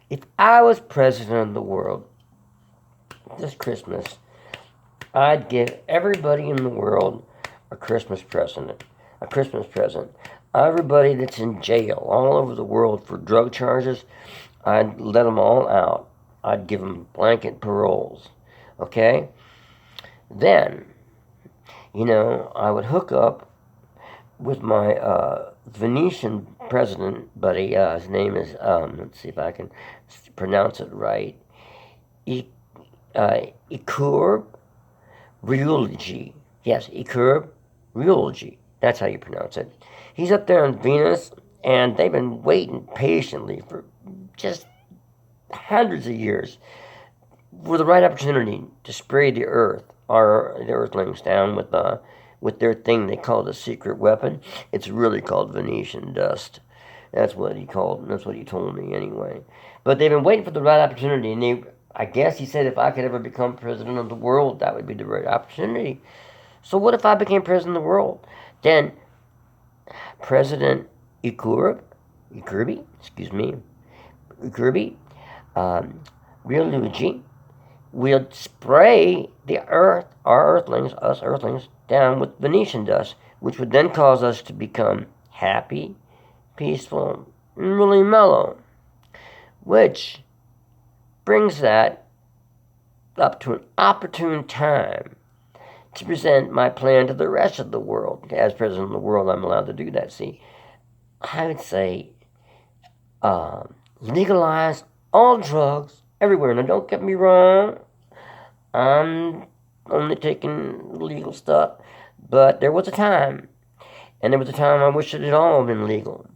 If I was president of the world this Christmas, I'd give everybody in the world a Christmas present. A Christmas present. Everybody that's in jail all over the world for drug charges, I'd let them all out. I'd give them blanket paroles. Okay? Then, I would hook up with my Venetian president buddy. His name is, let's see if I can pronounce it right. Ikur Reunited. Yes, Ikur Reunited. That's how you pronounce it. He's up there on Venus, and they've been waiting patiently for just hundreds of years for the right opportunity to spray the earthlings down with their thing they call the secret weapon. It's really called Venetian dust. That's what he told me anyway. But they've been waiting for the right opportunity, and I guess he said if I could ever become president of the world, that would be the right opportunity. So what if I became president of the world? Then President Ikurbi, Real will spray us earthlings, down with Venetian dust, which would then cause us to become happy, peaceful, and really mellow, which brings that up to an opportune time to present my plan to the rest of the world. As president of the world, I'm allowed to do that. See, I would say legalize all drugs everywhere. Now, don't get me wrong, I'm only taking legal stuff, but there was a time, and there was a time I wish it had all been legal.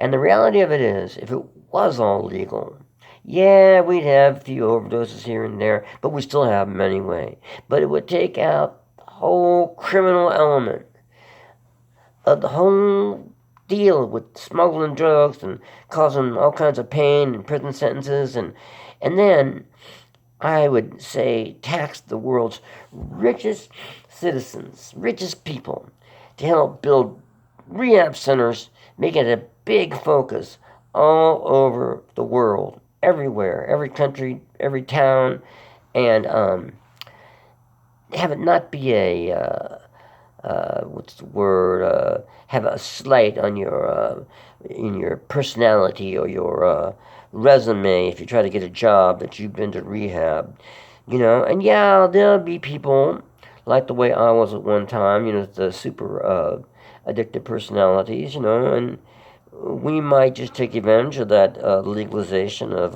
And the reality of it is, if it was all legal, yeah, we'd have a few overdoses here and there, but we still have them anyway. But it would take out the whole criminal element of the whole deal with smuggling drugs and causing all kinds of pain and prison sentences, and then I would say tax the world's richest citizens, richest people, to help build rehab centers, make it a big focus all over the world, everywhere, every country, every town, and have it not be have a slight on your in your personality or your resume if you try to get a job that you've been to rehab, and yeah, there'll be people like the way I was at one time, the super addictive personalities, and we might just take advantage of that legalization of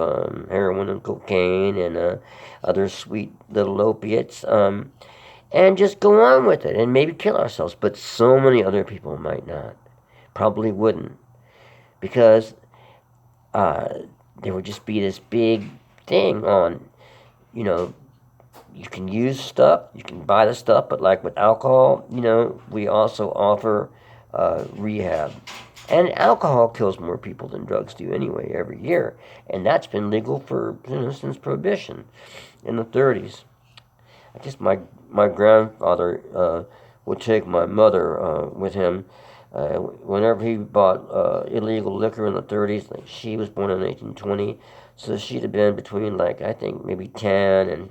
heroin and cocaine and other sweet little opiates, and just go on with it and maybe kill ourselves. But so many other people might not, probably wouldn't, because there would just be this big thing on, you can use stuff, you can buy the stuff, but like with alcohol, we also offer rehab. And alcohol kills more people than drugs do anyway every year. And that's been legal for, since Prohibition in the 30s. I guess my grandfather would take my mother with him whenever he bought illegal liquor in the 30s. Like, she was born in 1820, so she'd have been between, I think maybe 10 and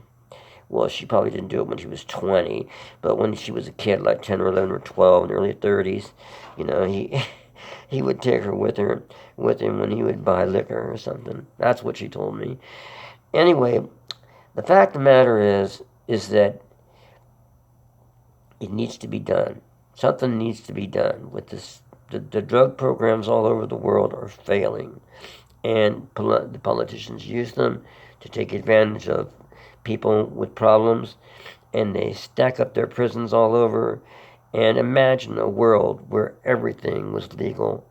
Well, she probably didn't do it when she was 20, but when she was a kid, like 10 or 11 or 12, in the early 30s, he he would take her with him when he would buy liquor or something. That's what she told me. Anyway, the fact of the matter is that it needs to be done. Something needs to be done with this. The drug programs all over the world are failing, and the politicians use them to take advantage of people with problems, and they stack up their prisons all over. And imagine a world where everything was legal,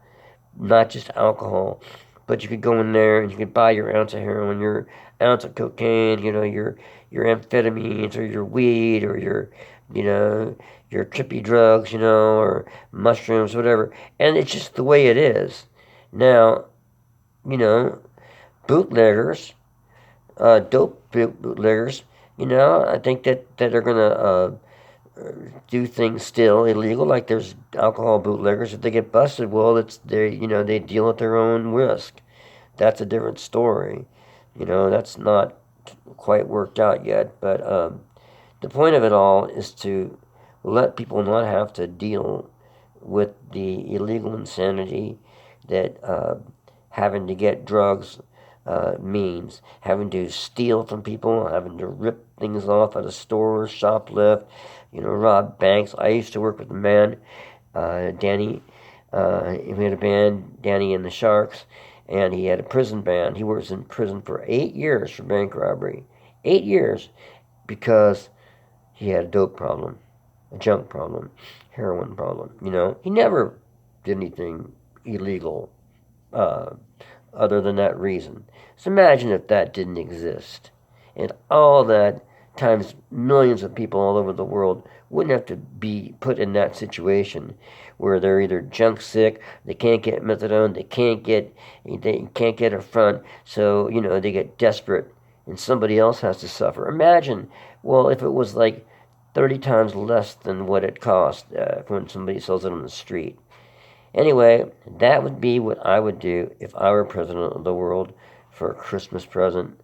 not just alcohol, but you could go in there and you could buy your ounce of heroin, your ounce of cocaine, your amphetamines or your weed or you know, your trippy drugs, or mushrooms, whatever. And it's just the way it is. Now, you know, bootleggers, dope bootleggers, I think that are gonna do things still illegal. Like there's alcohol bootleggers. If they get busted, well, they deal at their own risk. That's a different story. That's not quite worked out yet. But the point of it all is to let people not have to deal with the illegal insanity that having to get drugs means. Having to steal from people, having to rip things off at a store, shoplift, rob banks. I used to work with a man, Danny. We had a band, Danny and the Sharks, and he had a prison band. He was in prison for 8 years for bank robbery. 8 years because he had a dope problem, a junk problem, heroin problem. He never did anything illegal uh, other than that reason. So imagine if that didn't exist. And all that times millions of people all over the world wouldn't have to be put in that situation where they're either junk sick, they can't get methadone, they can't get a front, so they get desperate and somebody else has to suffer. Imagine, well, if it was like 30 times less than what it cost when somebody sells it on the street. Anyway, that would be what I would do if I were president of the world for a Christmas present.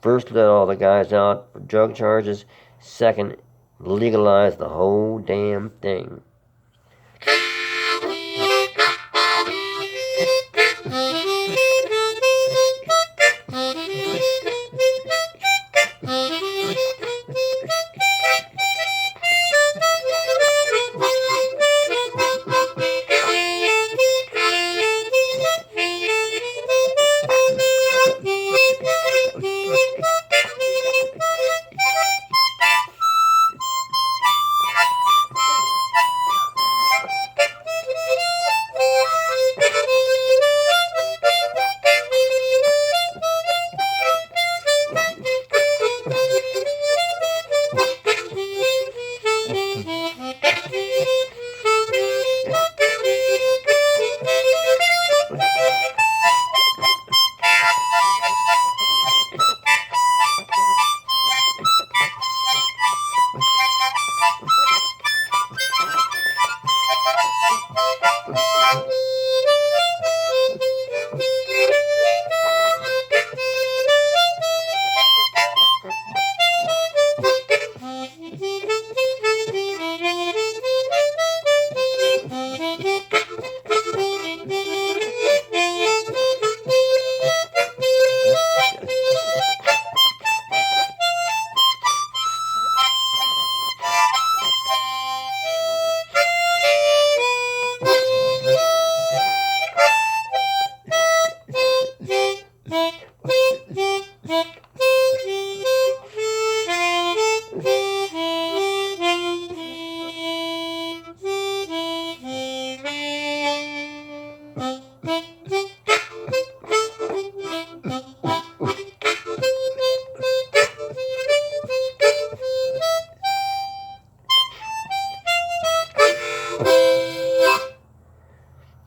First, let all the guys out for drug charges. Second, legalize the whole damn thing.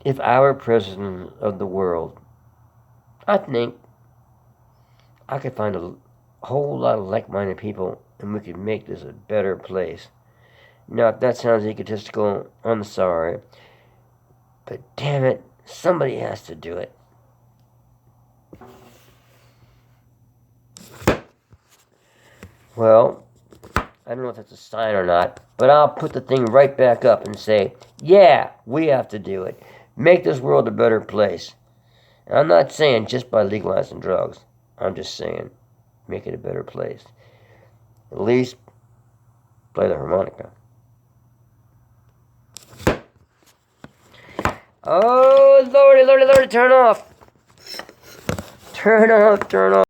If I were president of the world, I think I could find a whole lot of like-minded people and we could make this a better place. Now, if that sounds egotistical, I'm sorry. But damn it, somebody has to do it. Well, I don't know if that's a sign or not, but I'll put the thing right back up and say, yeah, we have to do it. Make this world a better place. And I'm not saying just by legalizing drugs. I'm just saying make it a better place. At least play the harmonica. Oh, lordy, lordy, lordy, turn off. Turn off, turn off.